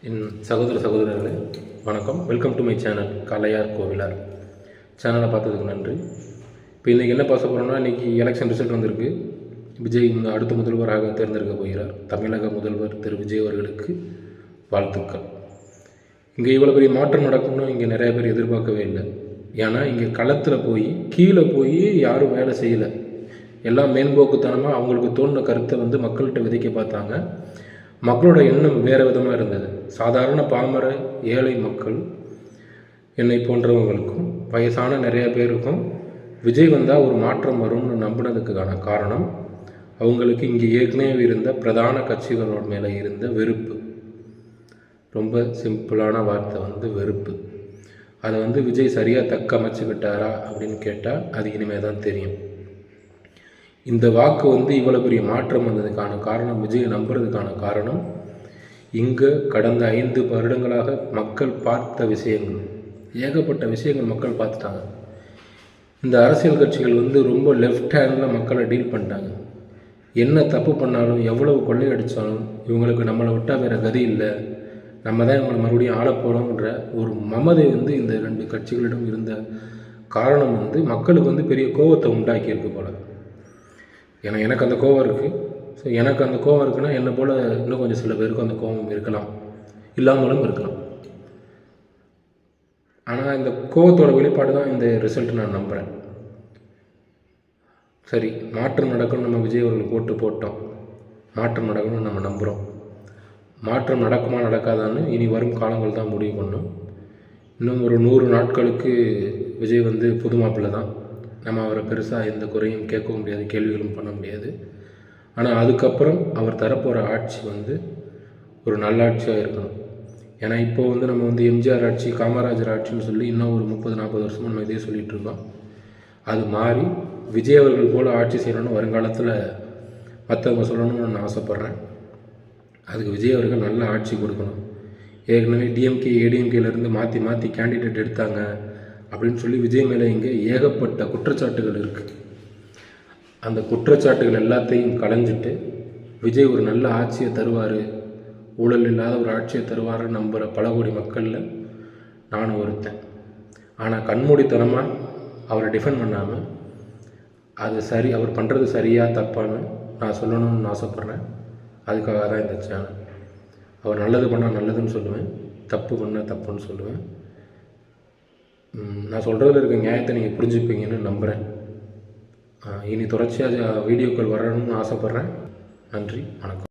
என் சகோதரர்களே வணக்கம். Welcome to my channel Kalaiyar Kovilar. சேனலை பார்த்ததுக்கு நன்றி. இப்போ இன்றைக்கி என்ன பார்க்க போகிறோம்னா, இன்றைக்கி எலெக்ஷன் ரிசல்ட் வந்திருக்கு. விஜய் அடுத்த முதல்வராக தேர்ந்தெடுக்க போகிறார். தமிழக முதல்வர் திரு விஜய் அவர்களுக்கு வாழ்த்துக்கள். இங்கே இவ்வளோ பெரிய மாற்றம் நடக்கும்னு இங்கே நிறைய பேர் எதிர்பார்க்கவே இல்லை. ஏன்னா இங்கே களத்தில் போய் கீழே போய் யாரும் வேலை செய்யலை. எல்லாம் மேம்போக்குத்தனமாக அவங்களுக்கு தோணுன கருத்தை மக்கள்கிட்ட விதைக்க பார்த்தாங்க. மக்களோட எண்ணம் வேறு விதமாக இருந்தது. சாதாரண பாமர ஏழை மக்கள், என்னை போன்றவங்களுக்கும் வயசான நிறைய பேருக்கும் விஜய் வந்தால் ஒரு மாற்றம் வரும்னு நம்பினதுக்கான காரணம் அவங்களுக்கு இங்கே ஏற்கனவே இருந்த பிரதான கட்சிகளோட மேலே இருந்த வெறுப்பு. ரொம்ப சிம்பிளான வார்த்தை வெறுப்பு. அதை விஜய் சரியாக தக்க அமைச்சுக்கிட்டாரா அப்படின்னு கேட்டால் அது இனிமேல் தான் தெரியும். இந்த வாக்கு இவ்வளோ பெரிய மாற்றம் வந்ததுக்கான காரணம், விஜயை நம்புறதுக்கான காரணம், இங்கே கடந்த 5 வருடங்களாக மக்கள் பார்த்த விஷயங்கள், ஏகப்பட்ட விஷயங்கள் மக்கள் பார்த்துட்டாங்க. இந்த அரசியல் கட்சிகள் ரொம்ப லெஃப்ட் ஹேண்டில் மக்களை டீல் பண்ணிட்டாங்க. என்ன தப்பு பண்ணாலும், எவ்வளவு கொள்ளையடித்தாலும் இவங்களுக்கு நம்மளை விட்டால் வேறு கதி இல்லை, நம்ம தான் இவங்களை மறுபடியும் ஆளப்போகிறோம்ன்ற ஒரு மமதை இந்த 2 கட்சிகளிடம் இருந்த காரணம் மக்களுக்கு பெரிய கோபத்தை உண்டாக்கியிருக்கு போல். ஏன்னா எனக்கு அந்த கோபம் இருக்குது. ஸோ எனக்கு அந்த கோபம் இருக்குன்னா என்னை போல் இன்னும் கொஞ்சம் சில பேருக்கும் அந்த கோபம் இருக்கலாம், இல்லாமலும் இருக்கலாம். ஆனால் இந்த கோபத்தோட வெளிப்பாடு தான் இந்த ரிசல்ட் நான் நம்புகிறேன். சரி, மாற்றம் நடக்கணும்னு நம்ம விஜய் அவர்களுக்கு ஓட்டு போட்டோம், மாற்றம் நடக்கணும்னு நம்ம நம்புகிறோம். மாற்றம் நடக்குமா நடக்காதான்னு இனி வரும் காலங்கள் தான் முடிவு பண்ணும். இன்னும் ஒரு 100 நாட்களுக்கு விஜய் புது மாப்பிள்ளை தான். நம்ம அவரை பெருசாக எந்த குறையும் கேட்கவும் முடியாது, கேள்விகளும் பண்ண முடியாது. ஆனால் அதுக்கப்புறம் அவர் தரப்போகிற ஆட்சி ஒரு நல்லாட்சியாக இருக்கணும். ஏன்னா இப்போது நம்ம எம்ஜிஆர் ஆட்சி, காமராஜர் ஆட்சின்னு சொல்லி இன்னும் ஒரு 30-40 வருஷமாக நம்ம இதே சொல்லிகிட்டு இருக்கோம். அது மாறி விஜய் அவர்கள் போல் ஆட்சி செய்யணும்னு வருங்காலத்தில் மற்றவங்க சொல்லணும்னு நான் ஆசைப்பட்றேன். அதுக்கு விஜய் அவர்கள் நல்ல ஆட்சி கொடுக்கணும். ஏற்கனவே டிஎம்கே ஏடிஎம்கேலேருந்து மாற்றி கேண்டிடேட் எடுத்தாங்க அப்படின்னு சொல்லி விஜய் மேலே இங்கே ஏகப்பட்ட குற்றச்சாட்டுகள் இருக்குது. அந்த குற்றச்சாட்டுகள் எல்லாத்தையும் களைஞ்சிட்டு விஜய் ஒரு நல்ல ஆட்சியை தருவார், ஊழல் இல்லாத ஒரு ஆட்சியை தருவார்னு நம்புகிற பல கோடி மக்களில் நானும் ஒருத்தன். ஆனால் கண்மூடித்தனமாக அவரை டிஃபெண்ட் பண்ணாமல் அது சரி, அவர் பண்ணுறது சரியா தப்பான்னு நான் சொல்லணும்னு ஆசைப்பட்றேன். அதுக்காக தான் இந்த சேனல். அவர் நல்லது பண்ணால் நல்லதுன்னு சொல்லுவேன், தப்பு பண்ணால் தப்புன்னு சொல்லுவேன். நான் சொல்கிறதுல இருக்க நியாயத்தை நீங்கள் புரிஞ்சுப்பீங்கன்னு நம்புகிறேன். இனி தொடர்ச்சியாக வீடியோக்கள் வரணும்னு ஆசைப்பட்றேன். நன்றி, வணக்கம்.